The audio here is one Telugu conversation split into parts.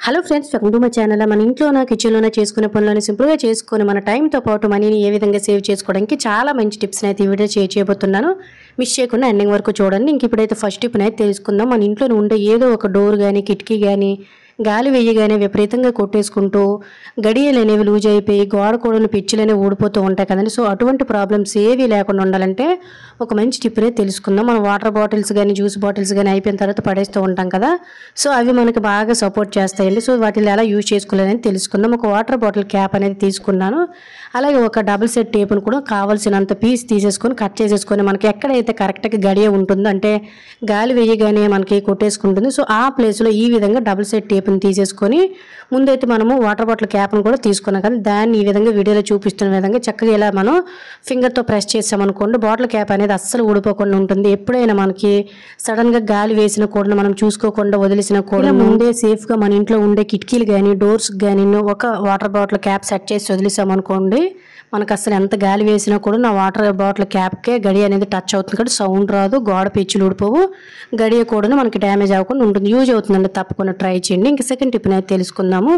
Hello friends, welcome to my channel. మన ఇంట్లోన కిచెన్లోనే చేసుకునే పనులను సింపుల్గా చేసుకొని మన టైంతో పాటు మనీని ఏ విధంగా సేవ్ చేసుకోవడానికి చాలా మంచి టిప్స్ని అయితే ఈ వీడియో షేర్ చేయబోతున్నాను. మిస్ చేయకుండా ఎండింగ్ వరకు చూడండి. ఇంక ఇప్పుడైతే ఫస్ట్ టిప్ని అయితే తెలుసుకుందాం. మన ఇంట్లో ఉండే ఏదో ఒక డోర్ కానీ కిటికీ కానీ గాలి వేయగానే విపరీతంగా కొట్టేసుకుంటూ గడియలు అనేవి లూజ్ అయిపోయి గోడ కూడలు పిచ్చులు అనేవి ఊడిపోతూ ఉంటాయి కదండి. సో అటువంటి ప్రాబ్లమ్స్ ఏవి లేకుండా ఉండాలంటే ఒక మంచి టిప్నే తెలుసుకుందాం. మనం వాటర్ బాటిల్స్ కానీ జ్యూస్ బాటిల్స్ కానీ అయిపోయిన తర్వాత పడేస్తూ ఉంటాం కదా. సో అవి మనకి బాగా సపోర్ట్ చేస్తాయండి. సో వాటిని ఎలా యూజ్ చేసుకోవాలని తెలుసుకుందాం. ఒక వాటర్ బాటిల్ క్యాప్ అనేది తీసుకున్నాను. అలాగే ఒక డబుల్ సెట్ టేప్ను కూడా కావాల్సినంత పీస్ తీసేసుకొని కట్ చేసేసుకొని మనకి ఎక్కడైతే కరెక్ట్గా గడియ ఉంటుందో అంటే గాలి వేయగానే మనకి కొట్టేసుకుంటుంది. సో ఆ ప్లేస్లో ఈ విధంగా డబుల్ సెట్ టేప్ని తీసేసుకొని ముందైతే మనము వాటర్ బాటిల్ క్యాప్ను కూడా తీసుకున్నాం కదా, దాన్ని ఈ విధంగా వీడియోలో చూపిస్తున్న విధంగా చక్కగా ఇలా మనం ఫింగర్తో ప్రెస్ చేసామనుకోండి బాటిల్ క్యాప్ అనేది అస్సలు ఊడిపోకుండా ఉంటుంది. ఎప్పుడైనా మనకి సడన్గా గాలి వేసిన కూడా మనం చూసుకోకుండా వదిలేసిన కూడా ముందే సేఫ్గా మన ఇంట్లో ఉండే కిటికీలు కానీ డోర్స్ కానీ ఒక వాటర్ బాటిల్ క్యాప్ సెట్ చేసి వదిలేసామనుకోండి మనకు అసలు ఎంత గాలి వేసినా కూడా నా వాటర్ బాటిల్ క్యాప్కే గడి అనేది టచ్ అవుతుంది కాబట్టి సౌండ్ రాదు, గోడ పెచ్చులు ఊడిపోవు, గడియ కూడా మనకి డ్యామేజ్ అవ్వకుండా ఉంటుంది. యూజ్ అవుతుందండి, తప్పకుండా ట్రై చేయండి. ఇంకా సెకండ్ టిప్ అయితే తెలుసుకుందాము.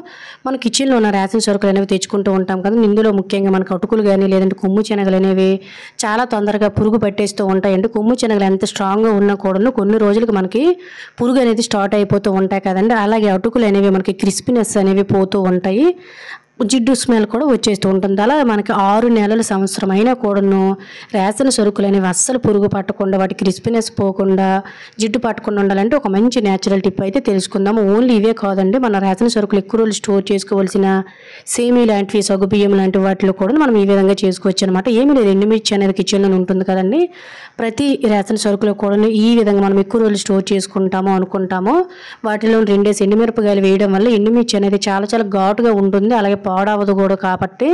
మన కిచెన్లో ఉన్న రేషన్ సరుకులు అనేవి తెచ్చుకుంటూ ఉంటాం కదా. ఇందులో ముఖ్యంగా మనకు అటుకులు కానీ లేదంటే కొమ్ము శనగలు అనేవి చాలా తొందరగా పురుగు పట్టేస్తూ ఉంటాయండి. కొమ్ము శనగలు ఎంత స్ట్రాంగ్గా ఉన్నా కూడా కొన్ని రోజులకి మనకి పురుగు అనేది స్టార్ట్ అయిపోతూ ఉంటాయి కదండి. అలాగే అటుకులు అనేవి మనకి క్రిస్పీనెస్ అనేవి పోతూ ఉంటాయి, జిడ్డు స్మెల్ కూడా వచ్చేస్తూ ఉంటుంది. అలా మనకి 6 నెలల సంవత్సరం అయినా కూడాను రేషన్ సరుకులు అనేవి అస్సలు పురుగు పట్టకుండా వాటి క్రిస్పీనెస్ పోకుండా జిడ్డు పట్టకుండా ఉండాలంటే ఒక మంచి న్యాచురల్ టిప్ అయితే తెలుసుకుందాము. ఓన్లీ ఇవే కాదండి, మన రేషన్ సరుకులు ఎక్కువ రోజులు స్టోర్ చేసుకోవాల్సిన సేమీ లాంటివి సగ్గుబియ్యం లాంటి వాటిలో కూడా మనం ఈ విధంగా చేసుకోవచ్చు అనమాట. ఏమీ లేదు, ఎండుమిర్చి అనేది కిచెన్లో ఉంటుంది కదండి. ప్రతి రేషన్ సరుకులో కూడా ఈ విధంగా మనం ఎక్కువ రోజులు స్టోర్ చేసుకుంటామో అనుకుంటామో వాటిలో 2 ఎండుమిరపకాయలు వేయడం వల్ల ఎండుమిర్చి అనేది చాలా చాలా ఘాటుగా ఉంటుంది, అలాగే పాడవదు కూడా. కాబట్టి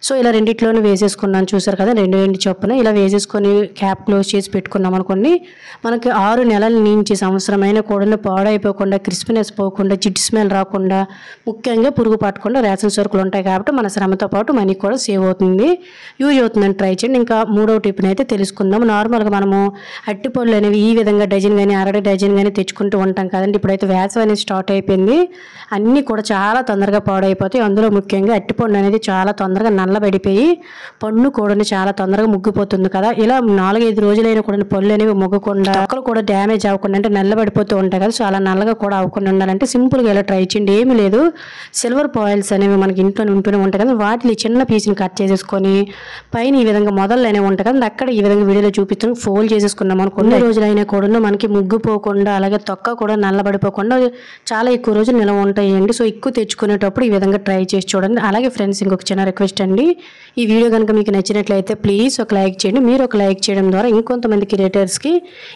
సో ఇలా రెండిట్లోనే వేసేసుకున్నాను, చూసారు కదా, 2 చొప్పున ఇలా వేసేసుకొని క్యాప్ క్లోజ్ చేసి పెట్టుకున్నాం అనుకోండి మనకి 6 నెలల నుంచి సంవత్సరమైన కూడా పాడైపోకుండా క్రిస్పీనెస్ పోకుండా జిడ్డు స్మెల్ రాకుండా ముఖ్యంగా పురుగు పట్టకుండా రేషన్ సరుకులు ఉంటాయి కాబట్టి మన శ్రమతో పాటు మనీ కూడా సేవ్ అవుతుంది, యూజ్ అవుతుందని ట్రై చేయండి. ఇంకా మూడవ టిప్ని అయితే తెలుసుకుందాం. నార్మల్గా మనము అట్టిపళ్ళు అనేవి ఈ విధంగా డజన్ కానీ అరటి డజన్ కానీ తెచ్చుకుంటూ ఉంటాం కదండి. ఇప్పుడైతే వేసవి అనేది స్టార్ట్ అయిపోయింది, అన్నీ కూడా చాలా తొందరగా పాడైపోతాయి. అందులో ముఖ్యంగా అట్టిపండు అనేది చాలా తొందరగా నల్లబడిపోయి పన్ను కూడా చాలా తొందరగా ముగ్గిపోతుంది కదా. ఇలా 4-5 రోజులైనా కూడా పళ్ళు అనేవి ముగ్గకుండా తొక్కలు కూడా డ్యామేజ్ అవ్వకుండా అంటే నల్లబడిపోతూ ఉంటాయి కదా. సో అలా నల్లగా కూడా అవ్వకుండా ఉండాలంటే సింపుల్గా ఇలా ట్రై చేయండి. ఏమీ లేదు, సిల్వర్ పాయిల్స్ అనేవి మనకి ఇంట్లో ఉంటూనే ఉంటాయి కదా, వాటిని చిన్న పీస్ని కట్ చేసేసుకొని పైన ఈ విధంగా మొదళ్ళు అనేవి ఉంటాయి కదా, అక్కడ ఈ విధంగా వీడియోలో చూపిస్తాను ఫోల్డ్ చేసేసుకున్నాం అనుకో కొన్ని రోజులైనా కూడా మనకి ముగ్గిపోకుండా అలాగే తొక్క కూడా నల్లబడిపోకుండా చాలా ఎక్కువ రోజులు నిల్వ ఉంటాయండి. సో ఎక్కువ తెచ్చుకునేటప్పుడు ఈ విధంగా ట్రై చేసి చూడండి. అలాగే ఫ్రెండ్స్, ఇంకొక చిన్న రిక్వెస్ట్ అండి, ఈ వీడియో కనుక మీకు నచ్చినట్లయితే ప్లీజ్ ఒక లైక్ చేయండి. మీరు ఒక లైక్ చేయడం ద్వారా ఇంకొంతమంది క్రియేటర్స్కి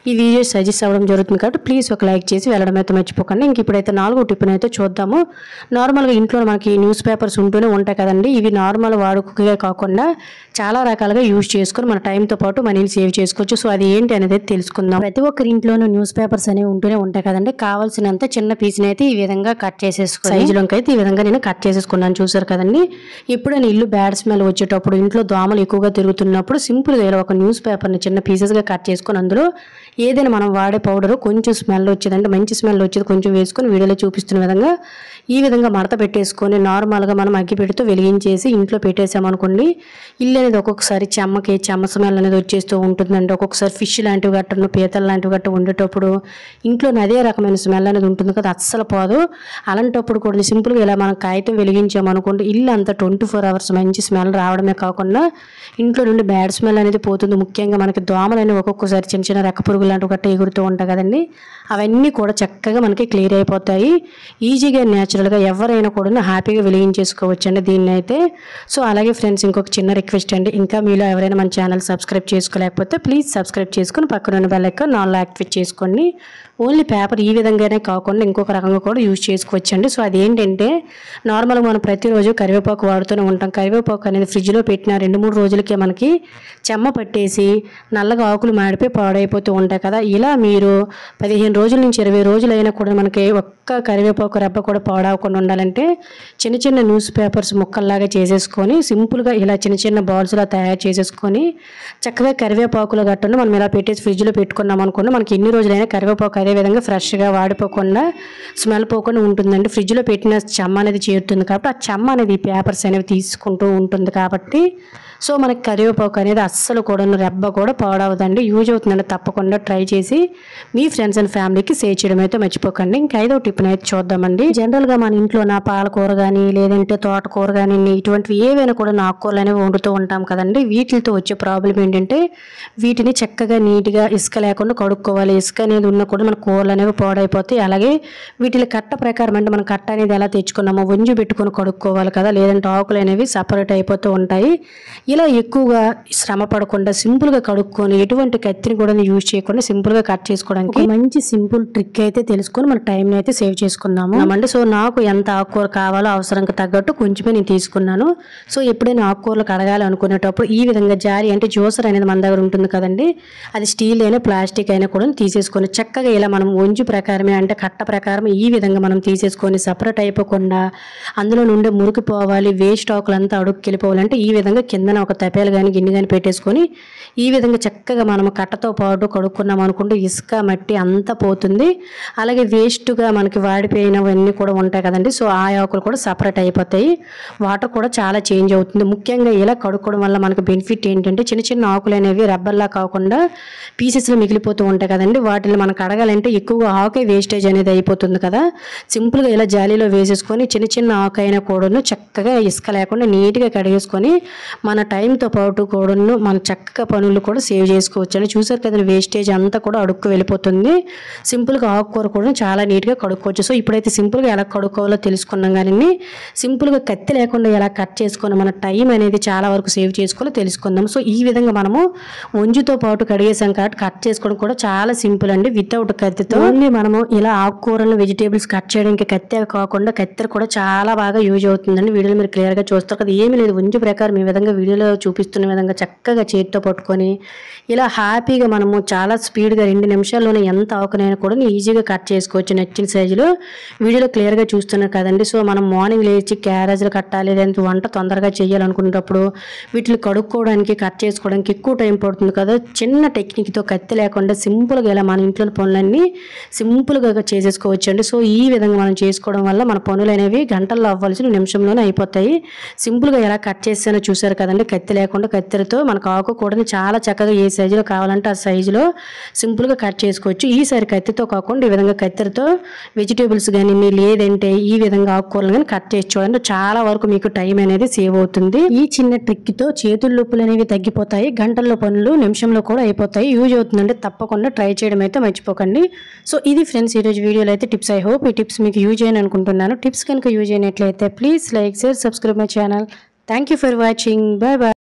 ఈ వీడియో సజెస్ట్ అవ్వడం జరుగుతుంది కాబట్టి ప్లీజ్ ఒక లైక్ చేసి వెళ్ళడం అయితే మర్చిపోకండి. ఇంక ఇప్పుడైతే 4వ టిప్ని అయితే చూద్దాము. నార్మల్గా ఇంట్లో మనకి న్యూస్ పేపర్స్ ఉంటూనే ఉంటాయి కదండి. ఇవి నార్మల్ వాడుకగా కాకుండా చాలా రకాలుగా యూజ్ చేసుకొని మన టైంతో పాటు మనీని సేవ్ చేసుకోవచ్చు. సో అది ఏంటి అనేది తెలుసుకుందాం. ప్రతి ఒక్కరి ఇంట్లోనూ న్యూస్ పేపర్స్ అనేవి ఉంటూనే ఉంటాయి కదండి. కావాల్సినంత చిన్న పీస్ని అయితే ఈ విధంగా కట్ చేసేసుకుని సైజులోకి అయితే ఈ విధంగా నేను కట్ చేసేసుకున్నాను, చూసారు కదండి. ఎప్పుడైనా ఇల్లు బ్యాడ్ స్మెల్ వచ్చేటప్పుడు ఇంట్లో దోమలు ఎక్కువగా తిరుగుతున్నప్పుడు సింపుల్గా ఇలా ఒక న్యూస్ పేపర్ని చిన్న పీసెస్గా కట్ చేసుకొని అందులో ఏదైనా మనం వాడే పౌడర్ కొంచెం స్మెల్ వచ్చేదంటే మంచి స్మెల్ వచ్చేది కొంచెం వేసుకొని వీడియోలో చూపిస్తున్న విధంగా ఈ విధంగా మడత పెట్టేసుకొని నార్మల్గా మనం అగ్గిపెట్టితో వెలిగించేసి ఇంట్లో పెట్టేసామనుకోండి ఇల్లు అనేది ఒక్కొక్కసారి చెమ్మ స్మెల్ అనేది వచ్చేస్తూ ఉంటుందండి. ఒక్కొక్కసారి ఫిష్ లాంటివి గట్టను పీతలు లాంటివి గట్ట ఉండేటప్పుడు ఇంట్లో అదే రకమైన స్మెల్ అనేది ఉంటుంది కదా, అస్సలు పోదు. అలాంటప్పుడు కూడా సింపుల్గా ఇలా మనం కాగితం వెలిగించామనుకోండి ఇల్లు అంతా 24 అవర్స్ మంచి స్మెల్ రావడమే కాకుండా ఇంట్లో నుండి బ్యాడ్ స్మెల్ అనేది పోతుంది. ముఖ్యంగా మనకి దోమలు అనేవి ఒక్కొక్కసారి చిన్న చిన్న రెక్క పురుగు లాంటివి గట్ట ఎగురుతూ ఉంటాయి కదండి, అవన్నీ కూడా చక్కగా మనకి క్లియర్ అయిపోతాయి. ఈజీగా న్యాచురల్గా ఎవరైనా కూడా హ్యాపీగా వెలిగించేసుకోవచ్చు అండి దీన్ని అయితే. సో అలాగే ఫ్రెండ్స్, ఇంకొక చిన్న రిక్వెస్ట్ అండి, ఇంకా మీలో ఎవరైనా మన ఛానల్ సబ్స్క్రైబ్ చేసుకోలేకపోతే ప్లీజ్ సబ్స్క్రైబ్ చేసుకుని పక్కన ఉన్న బెల్ ఐకాన్ ఆల్ యాక్టివేట్ చేసుకోండి. ఓన్లీ పేపర్ ఈ విధంగానే కాకుండా ఇంకొక రకంగా కూడా యూజ్ చేసుకోవచ్చు అండి. సో అదేంటంటే నార్మల్గా మనం ప్రతిరోజు కరివేపాకు వాడుతూనే ఉంటాం. కరివేపాకు కరివేపాకు అనేది ఫ్రిడ్జ్లో పెట్టిన 2-3 రోజులకే మనకి చెమ్మ పట్టేసి నల్లగా ఆకులు మాడిపోయి పాడైపోతూ ఉంటాయి కదా. ఇలా మీరు 15 రోజుల నుంచి 20 రోజులైనా కూడా మనకి ఒక్క కరివేపాకు రెబ్బ కూడా పాడవకుండా ఉండాలంటే చిన్న చిన్న న్యూస్ పేపర్స్ ముక్కల్లాగా చేసేసుకొని సింపుల్గా ఇలా చిన్న చిన్న బాల్స్లా తయారు చేసేసుకొని చక్కగా కరివేపాకులు గట్టను మనం ఇలా పెట్టేసి ఫ్రిడ్జ్లో పెట్టుకున్నాం అనుకోండి, మనకి ఎన్ని రోజులైనా కరివేపాకు అదే విధంగా ఫ్రెష్గా వాడిపోకుండా స్మెల్ పోకుండా ఉంటుందండి. ఫ్రిడ్జ్లో పెట్టిన చెమ్మ అనేది చేరుతుంది కాబట్టి ఆ చెమ్మ అనేది పేపర్స్ అనేవి తీసుకుంటూ ఉంటుంది కాబట్టి సో మనకి కరివేపాకు అనేది అస్సలు కూడా రెబ్బ కూడా పాడవదండి. యూజ్ అవుతుందండి. తప్పకుండా ట్రై చేసి మీ ఫ్రెండ్స్ అండ్ ఫ్యామిలీకి షేర్ చేయడం అయితే మర్చిపోకండి. ఇంకా 5వ టిప్ అయితే చూద్దామండి. జనరల్గా మన ఇంట్లో నా పాలకూర కానీ లేదంటే తోటకూర కానీ ఇటువంటివి ఏవైనా కూడా ఆకుకూరలు అనేవి వండుతూ ఉంటాం కదండి. వీటితో వచ్చే ప్రాబ్లం ఏంటంటే వీటిని చక్కగా నీట్గా ఇసుక లేకుండా కడుక్కోవాలి. ఇసుక అనేది ఉన్నా కూడా మన కూరలు అనేవి పాడైపోతాయి. అలాగే వీటిని కట్ట ప్రకారం అంటే మనం కట్ట అనేది ఎలా తెచ్చుకున్నామో వంజు పెట్టుకొని కడుక్కోవాలి కదా, లేదంటే ఆకులు అనేవి సపరేట్ అయిపోతూ ఉంటాయి. ఇలా ఎక్కువగా శ్రమ పడకుండా సింపుల్గా కడుక్కొని ఎటువంటి కత్తిని కూడా యూజ్ చేయకుండా సింపుల్గా కట్ చేసుకోవడానికి మంచి సింపుల్ ట్రిక్ అయితే తెలుసుకొని మన టైంని అయితే సేవ్ చేసుకుందాము అంటే. సో నాకు ఎంత ఆకుకూర కావాలో అవసరంకి తగ్గట్టు కొంచెమే నేను తీసుకున్నాను. సో ఎప్పుడైనా ఆకుకూరలు కడగాలి అనుకునేటప్పుడు ఈ విధంగా జారి అంటే జ్యూసర్ అనేది మన దగ్గర ఉంటుంది కదండి, అది స్టీల్ అయినా ప్లాస్టిక్ అయినా కూడా తీసేసుకొని చక్కగా ఇలా మనం వంజు ప్రకారమే అంటే కట్ట ప్రకారం ఈ విధంగా మనం తీసేసుకొని సపరేట్ అయిపోకుండా అందులో నుండి మురికి పోవాలి, వేస్ట్ ఆకులంతా అడుగుకి వెళ్ళిపోవాలంటే ఈ విధంగా కిందన ఒక తపేలు కానీ గిన్నె కానీ పెట్టేసుకొని ఈ విధంగా చక్కగా మనం కట్టతో పాటు కడుక్కున్నాం అనుకుంటూ ఇసుక మట్టి అంతా పోతుంది. అలాగే వేస్ట్గా మనకి వాడిపోయినవన్నీ కూడా ఉంటాయి కదండి, సో ఆ ఆకులు కూడా సపరేట్ అయిపోతాయి. వాటర్ కూడా చాలా చేంజ్ అవుతుంది. ముఖ్యంగా ఇలా కడుక్కోవడం వల్ల మనకు బెనిఫిట్ ఏంటంటే చిన్న చిన్న ఆకులు అనేవి రబ్బర్లా కాకుండా పీసెస్లో మిగిలిపోతూ ఉంటాయి కదండి. వాటిని మనం కడగాలంటే ఎక్కువగా ఆకే వేస్టేజ్ అనేది అయిపోతుంది కదా. సింపుల్గా ఇలా జాలీలో వేసేసుకొని చిన్న చిన్న ఆకు అయినా కూడాను చక్కగా ఇసుక లేకుండా నీట్గా కడిగేసుకొని మన టైంతో పాటు కూడాను మన చక్కగా పనులు కూడా సేవ్ చేసుకోవచ్చు అని. చూసారు కదా వేస్టేజ్ అంతా కూడా అడుక్కు వెళ్ళిపోతుంది. సింపుల్గా ఆకుకూర కూడా చాలా నీట్గా కడుక్కోవచ్చు. సో ఇప్పుడైతే సింపుల్గా ఎలా కడుక్కోవాలో తెలుసుకున్నాం కానీ సింపుల్గా కత్తి లేకుండా ఎలా కట్ చేసుకొని మన టైం అనేది చాలా వరకు సేవ్ చేసుకోవాలో తెలుసుకుందాం. సో ఈ విధంగా మనము వంజుతో పాటు కడిగేసాం కాబట్టి కట్ చేసుకోవడం కూడా చాలా సింపుల్ అండి. వితౌట్ కత్తితో ఓన్లీ మనము ఇలా ఆకుకూరలు వెజిటేబుల్స్ కట్ చేయడానికి కత్తి కాకుండా కత్తెర కూడా చాలా బాగా యూజ్ అవుతుందండి. వీడియోలో మీరు క్లియర్గా చూస్తారు కదా, ఏమీ లేదు వంజు ప్రకారం ఈ విధంగా వీడియోలో చూపిస్తున్న విధంగా చక్కగా చేతితో పట్టుకొని ఇలా హ్యాపీగా మనము చాలా స్పీడ్గా 2 నిమిషాల్లోనే ఎంత ఆకునైనా కూడా ఈజీగా కట్ చేసుకోవచ్చు నచ్చిన సైజులో. వీడియోలో క్లియర్గా చూస్తున్నారు కదండి. సో మనం మార్నింగ్ లేచి క్యారేజ్లు కట్టాలి లేదంటే వంట తొందరగా చేయాలనుకునేటప్పుడు వీటిని కడుక్కోవడానికి కట్ చేసుకోవడానికి ఎక్కువ టైం పడుతుంది కదా. చిన్న టెక్నిక్తో కత్తి లేకుండా సింపుల్గా ఇలా మన ఇంట్లో పనులన్నీ సింపుల్గా చేసేసుకోవచ్చు అండి. సో ఈ విధంగా మనం చేసుకోవడం వల్ల మన పనులు అనేవి గంటల్లో అవ్వాల్సిన నిమిషంలోనే అయిపోతాయి. సింపుల్గా ఎలా కట్ చేసానో చూసారు కదండి. కత్తి లేకుండా కత్తెరతో మనకు ఆకు కూడా చాలా చక్కగా ఏ సైజులో కావాలంటే ఆ సైజులో సింపుల్గా కట్ చేసుకోవచ్చు. ఈసారి కత్తితో కాకుండా ఈ విధంగా కత్తెరతో వెజిటేబుల్స్ కానీ లేదంటే ఈ విధంగా ఆకుకూరలు కానీ కట్ చేసి చూడండి. చాలా వరకు మీకు టైం అనేది సేవ్ అవుతుంది. ఈ చిన్న ట్రిక్తో చేతుల నొప్పులు అనేవి తగ్గిపోతాయి, గంటల్లో పనులు నిమిషంలో కూడా అయిపోతాయి. యూజ్ అవుతుందంటే తప్పకుండా ట్రై చేయడం అయితే మర్చిపోకండి. సో ఇది ఫ్రెండ్స్ ఈరోజు వీడియోలో అయితే టిప్స్. ఐ హోప్ ఈ టిప్స్ మీకు యూజ్ అయ్యని అనుకుంటున్నాను. టిప్స్ కనుక యూజ్ అయినట్లయితే please like, share, subscribe my channel. Thank you for watching. Bye bye.